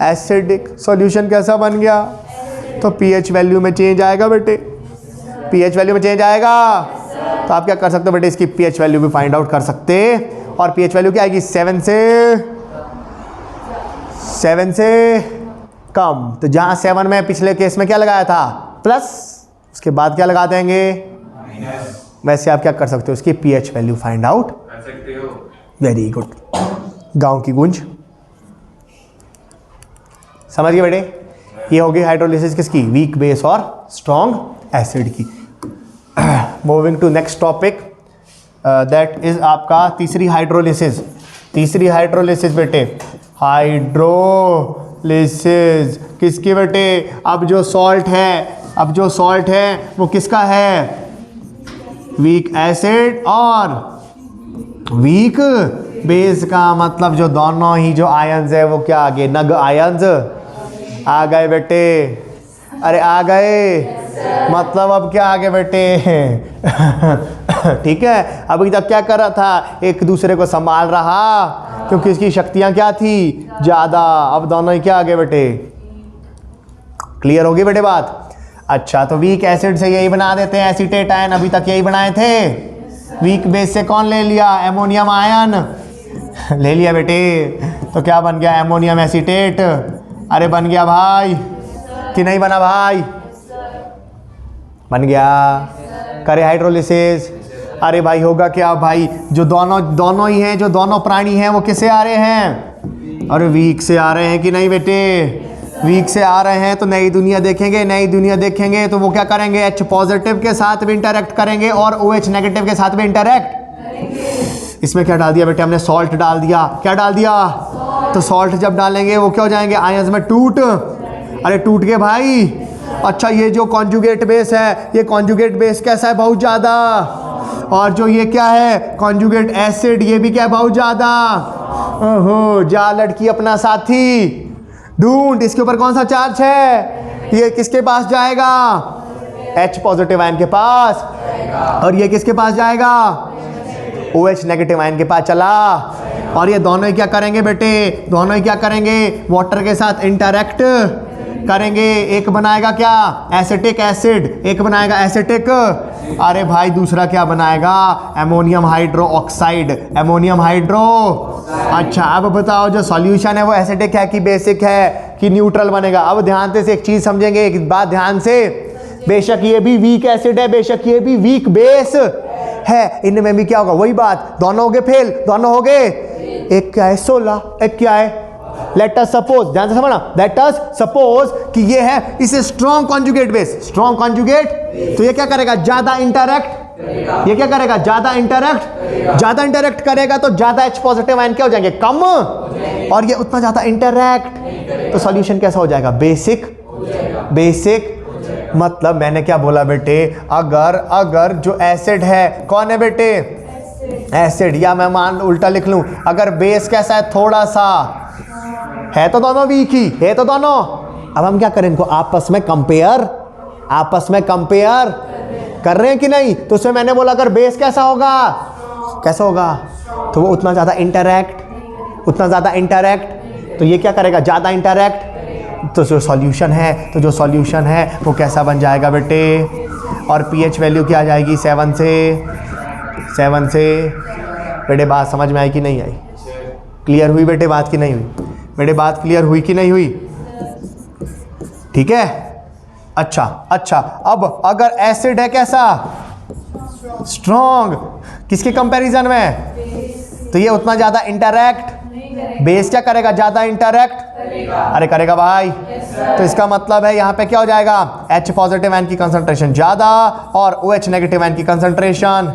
एसिडिक। सॉल्यूशन कैसा बन गया? तो pH वैल्यू में चेंज आएगा बेटे। pH वैल्यू में चेंज आएगा। तो आप क्या कर सकते हो बेटे? इसकी pH वैल्यू भी फाइंड आउट कर सकते। और pH वैल्यू क्या आएगी? 7 से कम। तो जहां 7 में पिछले केस में क्या लगाया था? प्लस, उसके बाद क्या लगा देंगे? वैसे आप क्या कर सकते हो? उसकी pH वैल्यू फाइंड आउट कर सकते हो। Very good. गांव की गूंज समझ गए बेटे? ये होगी हाइड्रोलिसिस किसकी? वीक बेस और स्ट्रॉन्ग एसिड की। Moving to next topic, that is आपका तीसरी हाइड्रोलिसिस। तीसरी हाइड्रोलिसिस बेटे, हाइड्रोलिसिस किसकी बेटे? अब जो सॉल्ट है वो किसका है? वीक एसिड और वीक बेस का। मतलब जो दोनों ही जो आयंस है वो क्या आ गए? नग आयंस आ गए बेटे। अरे आ गए, मतलब अब क्या आ गए बेटे? ठीक है, अभी तक क्या कर रहा था? एक दूसरे को संभाल रहा, क्योंकि इसकी शक्तियां क्या थी? ज्यादा। अब दोनों ही क्या आ गए बेटे? क्लियर होगी बेटे बात? अच्छा, तो वीक एसिड से यही बना देते हैं एसीटेट आयन, अभी तक यही बनाए थे। वीक बेस से कौन ले लिया? एमोनियम आयन ले लिया बेटे, तो क्या बन गया? Ammonium acetate. अरे बन गया भाई कि नहीं बना भाई? बन गया। करे हाइड्रोलिसिस। अरे भाई होगा क्या भाई? जो दोनों ही हैं, जो दोनों प्राणी हैं वो किससे आ रहे हैं? अरे वीक से आ रहे हैं कि नहीं बेटे? वीक से आ रहे हैं तो नई दुनिया देखेंगे। नई दुनिया देखेंगे तो वो क्या करेंगे? H पॉजिटिव के साथ भी इंटरैक्ट करेंगे और OH नेगेटिव के साथ भी इंटरैक्ट। इसमें क्या डाल दिया बेटे हमने? सॉल्ट डाल दिया। क्या डाल दिया? तो सॉल्ट जब डालेंगे वो क्या हो जाएंगे? आयंस में टूट। अरे टूट गए भाई। अच्छा, ये जो कॉन्जुगेट बेस है, ये कॉन्जुगेट बेस कैसा है? बहुत ज़्यादा। और जो ये क्या है? कॉन्जुगेट एसिड, ये भी क्या है? बहुत ज़्यादा। ओहो, जा लड़की अपना साथी ढूंढ। इसके ऊपर कौन सा चार्ज है? ये किसके पास जाएगा? H पॉजिटिव आयन के पास। और ये किसके पास जाएगा? OH नेगेटिव आयन के पास चला। और ये दोनों ही क्या करेंगे बेटे? दोनों ही क्या करेंगे? वाटर के साथ इंटरैक्ट करेंगे। एक बनाएगा क्या? Acetic acid. एक बनाएगा एसिटिक। अरे भाई दूसरा क्या बनाएगा? Ammonium hydro oxide. Ammonium hydro. अच्छा, अब बताओ जो सॉल्यूशन है वो एसिडिक है कि बेसिक है कि न्यूट्रल बनेगा? अब ध्यान से एक चीज समझेंगे, एक बात ध्यान से। बेशक ये भी वीक एसिड है, बेशक ये भी वीक बेस है, इनमें भी क्या होगा? वही बात। दोनों हो गए फेल, दोनों हो गए। एक क्या है? 16। एक क्या है? लेट अस सपोज, ध्यान से समझना, लेट अस सपोज कि ये है इसे strong conjugate base. Strong conjugate, तो ये क्या करेगा? ज्यादा इंटरैक्ट। ये क्या करेगा? ज्यादा इंटरैक्ट। ज्यादा इंटरैक्ट करेगा तो ज्यादा H पॉजिटिव आयन क्या हो जाएंगे? कम। और ये उतना ज्यादा इंटरैक्ट, तो सॉल्यूशन कैसा हो जाएगा? बेसिक। बेसिक मतलब मैंने क्या बोला बेटे? अगर जो एसिड है, कौन है बेटे? एसिड। या मैं मान उल्टा लिख लूं, अगर बेस कैसा है? थोड़ा सा है, तो दोनों वीक ही है, तो दोनों। अब हम क्या करें? इनको आपस में कंपेयर कर रहे हैं कि नहीं? तो उसमें मैंने बोला अगर बेस कैसा होगा? कैसा होगा? तो वो उतना ज्यादा इंटरैक्ट। तो ये क्या करेगा? ज्यादा इंटरैक्ट। तो जो सॉल्यूशन है वो कैसा बन जाएगा बेटे? और पीएच वैल्यू क्या आ जाएगी? 7 से। बेटे बात समझ में आई कि नहीं आई? क्लियर हुई बेटे बात कि नहीं हुई? बेटे बात क्लियर हुई कि नहीं हुई? ठीक है। अच्छा, अब अगर एसिड है कैसा? स्ट्रॉन्ग। किसके कंपैरिजन में? तो ये उतना ज्यादा इंटरैक्ट। बेस क्या करेगा? ज्यादा इंटरैक्ट। अरे करेगा भाई। तो इसका मतलब है यहाँ पे क्या हो जाएगा? H पॉजिटिव आयन की कंसंट्रेशन ज्यादा और OH नेगेटिव आयन की कंसंट्रेशन।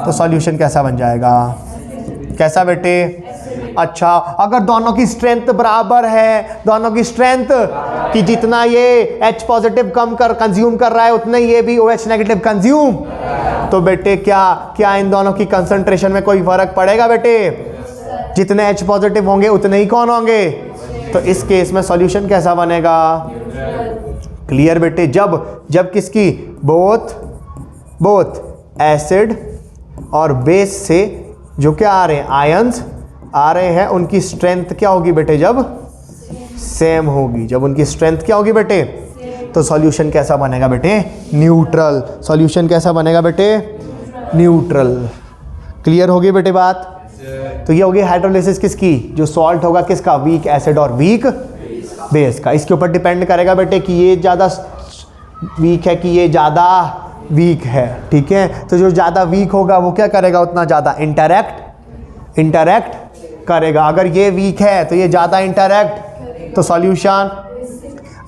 तो सॉल्यूशन कैसा बन जाएगा? कैसा बेटे? अच्छा, अगर दोनों की स्ट्रेंथ बराबर है, दोनों की स्ट्रेंथ कि जितना ये H पॉजिटिव कंज्यूम कर रहा है उतना ही ये भी OH नेगेटिव कंज्यूम, तो बेटे क्या इन दोनों की कंसंट्रेशन में कोई फर्क पड़ेगा बेटे? जितने H पॉजिटिव होंगे उतने ही कौन होंगे? तो इस केस में सॉल्यूशन कैसा बनेगा? क्लियर बेटे? जब किसकी? बोथ एसिड और बेस से जो क्या आ रहे हैं? आयंस आ रहे हैं, उनकी स्ट्रेंथ क्या होगी बेटे? जब सेम होगी। जब उनकी स्ट्रेंथ क्या होगी बेटे? तो सॉल्यूशन कैसा बनेगा बेटे? न्यूट्रल। सॉल्यूशन कैसा बनेगा बेटे? न्यूट्रल। क्लियर होगी बेटे बात? तो ये होगी हाइड्रोलिसिस किसकी? जो सॉल्ट होगा किसका? वीक एसिड और वीक बेस का। इसके ऊपर डिपेंड करेगा बेटे कि ये ज़्यादा वीक है कि ये ज़्यादा वीक है। ठीक है, तो जो ज़्यादा वीक होगा वो क्या करेगा? उतना ज़्यादा इंटरैक्ट करेगा। अगर ये वीक है तो ये ज़्यादा इंटरैक्ट, तो सॉल्यूशन।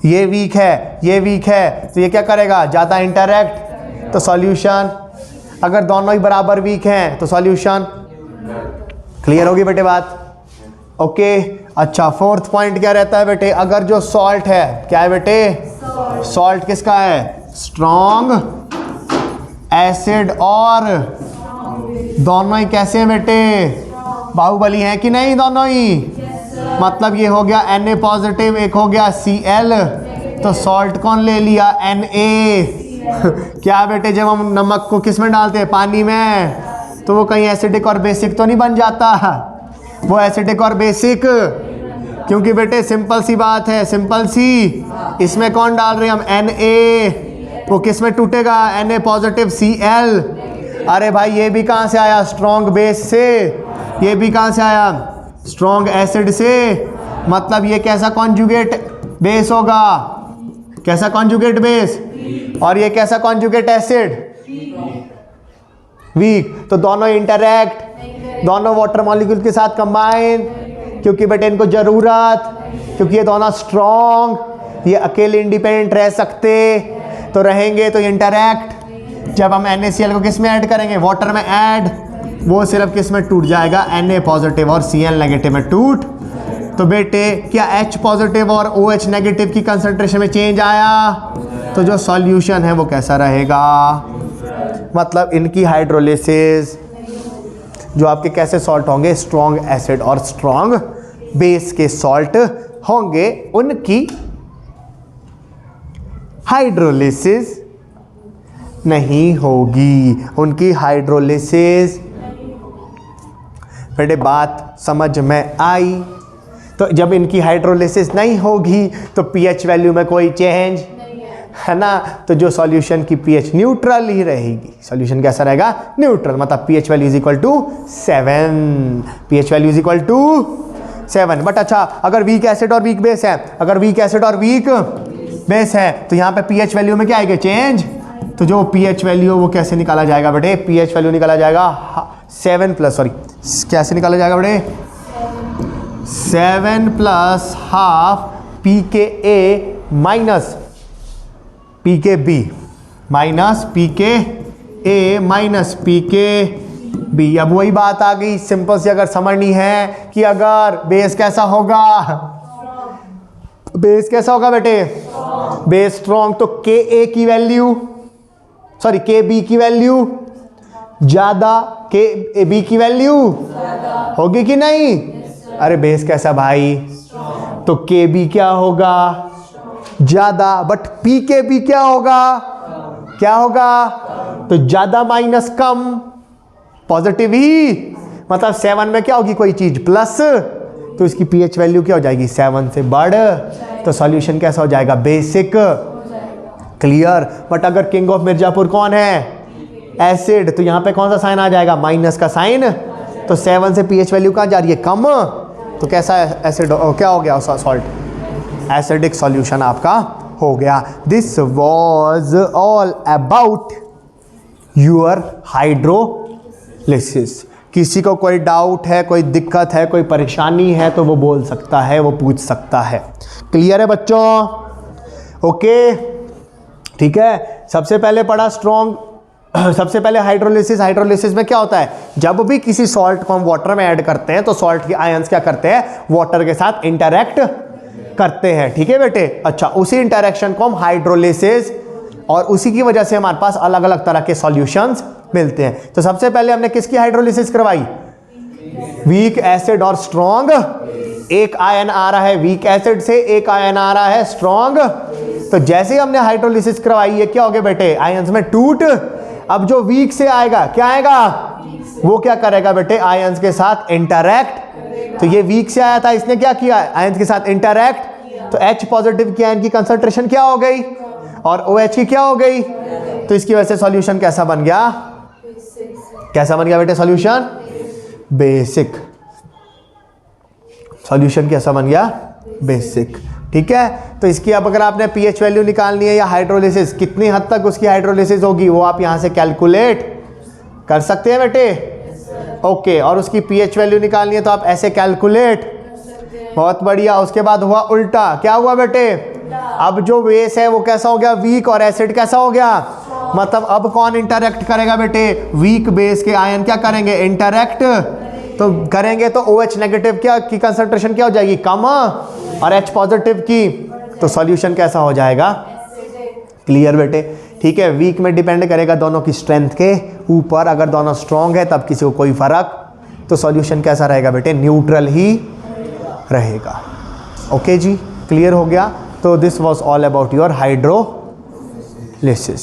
ये वीक है तो ये क्या करेगा? ज़्यादा इंटरैक्ट, तो सॉल्यूशन। अगर दोनों ही बराबर वीक हैं तो सॉल्यूशन। क्लियर होगी बेटे बात? ओके। अच्छा, फोर्थ पॉइंट क्या रहता है बेटे? अगर जो सॉल्ट है, क्या है बेटे? सॉल्ट किसका है? Strong acid. और दोनों ही कैसे हैं बेटे? बाहुबली हैं कि नहीं? दोनों ही। मतलब ये हो गया Na पॉजिटिव, एक हो गया Cl, तो सॉल्ट कौन ले लिया? Na। क्या बेटे? जब हम नमक को किस में डालते हैं? पानी में, तो वो कहीं एसिडिक और बेसिक तो नहीं बन जाता? वो एसिडिक और बेसिक, क्योंकि बेटे सिंपल सी बात है, सिंपल सी। इसमें कौन डाल रहे हैं हम? Na। वो किस में टूटेगा, Na पॉजिटिव Cl। अरे भाई ये भी कहाँ से आया, स्ट्रॉन्ग बेस से। ये भी कहाँ से आया, स्ट्रॉन्ग एसिड से। मतलब ये कैसा कॉन्जुगेट बेस होगा, कैसा कॉन्जुगेट बेस, और ये कैसा कॉन्जुगेट एसिड, वीक। तो दोनों इंटरैक्ट, दोनों वाटर मॉलिक्यूल के साथ कंबाइन, क्योंकि बेटे इनको जरूरत, क्योंकि ये दोनों स्ट्रॉन्ग, ये अकेले इंडिपेंडेंट रह सकते, तो रहेंगे तो इंटरैक्ट। जब हम NaCl को किस में ऐड करेंगे, वाटर में ऐड, वो सिर्फ किस में टूट जाएगा, Na पॉजिटिव और Cl नेगेटिव में टूट। तो बेटे क्या H पॉजिटिव और OH नेगेटिव की कंसंट्रेशन में चेंज आया, तो जो सॉल्यूशन है वो कैसा रहेगा, मतलब इनकी हाइड्रोलिसिस, जो आपके कैसे सॉल्ट होंगे, स्ट्रॉन्ग एसिड और स्ट्रॉन्ग बेस के सॉल्ट होंगे, उनकी हाइड्रोलिसिस नहीं होगी, उनकी हाइड्रोलिसिस। बेटे बात समझ में आई। तो जब इनकी हाइड्रोलिसिस नहीं होगी तो पीएच वैल्यू में कोई चेंज है ना, तो जो सॉल्यूशन की पीएच न्यूट्रल ही रहेगी। सॉल्यूशन कैसा रहेगा, न्यूट्रल, मतलब pH value is equal to 7, pH value is equal to 7। But अच्छा, अगर वीक एसिड और वीक बेस है, अगर वीक एसिड और वीक बेस है, तो यहाँ पे पीएच वैल्यू में क्या आएगा, चेंज। तो जो पीएच वैल्यू वो कैसे निकाला जाएगा बेटे, पीएच वैल्यू निकाला जाएगा 7 प्लस, सॉरी कैसे निकाला जाएगा बेटे, 7 plus half pKa minus pKb minus pKa minus pKb। अब वही बात आ गई, सिंपल सी अगर समझनी है कि अगर बेस कैसा होगा, बेस कैसा होगा बेटे, बेस स्ट्रॉन्ग, तो Ka की वैल्यू, सॉरी Kb की वैल्यू ज्यादा, Kb की वैल्यू होगी कि नहीं। अरे बेस कैसा भाई, तो Kb क्या होगा, ज्यादा, बट pKb क्या होगा, क्या होगा, तो ज्यादा माइनस कम, पॉजिटिव ही, मतलब 7 में क्या होगी, कोई चीज प्लस, तो इसकी पीएच वैल्यू क्या हो जाएगी, 7 से बढ़, तो सॉल्यूशन कैसा हो जाएगा, बेसिक। क्लियर। बट अगर किंग ऑफ मिर्जापुर कौन है, एसिड, तो यहां पे कौन सा साइन आ जाएगा, माइनस का साइन। तो 7 से पीएच वैल्यू कहां जा रही है, कम, तो कैसा एसिड क्या हो गया, सॉल्ट, एसिडिक सॉल्यूशन आपका हो गया। This was all about your hydrolysis. किसी को कोई डाउट है, कोई दिक्कत है, कोई परेशानी है, तो वो बोल सकता है, वो पूछ सकता है। क्लियर है बच्चों, ओके ठीक है। सबसे पहले पढ़ा स्ट्रॉन्ग, सबसे पहले हाइड्रोलिसिस। हाइड्रोलिसिस में क्या होता है, जब भी किसी सॉल्ट को हम वाटर में ऐड करते हैं तो सॉल्ट के आयंस क्या करते हैं, वाटर के साथ इंटरैक्ट करते हैं, ठीक है बेटे। अच्छा, उसी इंटरेक्शन को हम हाइड्रोलिसिस, और उसी की वजह से हमारे पास अलग अलग तरह के सॉल्यूशंस मिलते हैं। तो सबसे पहले हमने किसकी हाइड्रोलिसिस करवाई, वीक एसिड और स्ट्रॉन्ग। एक आयन आ रहा है वीक एसिड से, एक आयन आ रहा है स्ट्रॉन्ग। तो जैसे ही हमने हाइड्रोलिसिस करवाई, ये क्या हो गया बेटे, आयंस में टूट। अब जो वीक से आएगा, क्या आएगा, वो क्या करेगा बेटे, आयंस के साथ इंटरैक्ट। तो ये वीक से आया था, इसने क्या किया, आयंस के साथ इंटरैक्ट। तो H पॉजिटिव की आयन की कंसंट्रेशन क्या हो गई, और OH की क्या हो गई। तो इसकी वजह से सॉल्यूशन कैसा बन गया, कैसा बन गया बेटे, सॉल्यूशन बेसिक। सॉल्यूशन कैसा बन गया, बेसिक, ठीक है। तो इसकी अब अगर आपने पीएच वैल्यू निकालनी है या हाइड्रोलिसिस, कितनी हद तक उसकी हाइड्रोलिसिस होगी, वो आप यहां से कैलकुलेट कर सकते हैं बेटे, ओके। और उसकी पीएच वैल्यू निकालनी है तो आप ऐसे कैलकुलेट, बहुत बढ़िया। उसके बाद हुआ उल्टा, क्या हुआ बेटे, अब जो बेस है वो कैसा हो गया, वीक, और एसिड कैसा हो गया, मतलब अब कौन इंटरैक्ट करेगा बेटे, वीक बेस के आयन क्या करेंगे, इंटरैक्ट तो करेंगे। तो OH नेगेटिव क्या की कंसंट्रेशन क्या हो जाएगी, कम, और H पॉजिटिव की, तो सॉल्यूशन कैसा हो जाएगा, क्लियर बेटे, ठीक है। वीक में डिपेंड करेगा दोनों की स्ट्रेंथ के ऊपर, अगर दोनों स्ट्रॉन्ग है तब किसी को कोई फर्क, तो सॉल्यूशन कैसा रहेगा बेटे, न्यूट्रल ही रहेगा। ओके जी, क्लियर हो गया। तो this was all about your hydrolysis.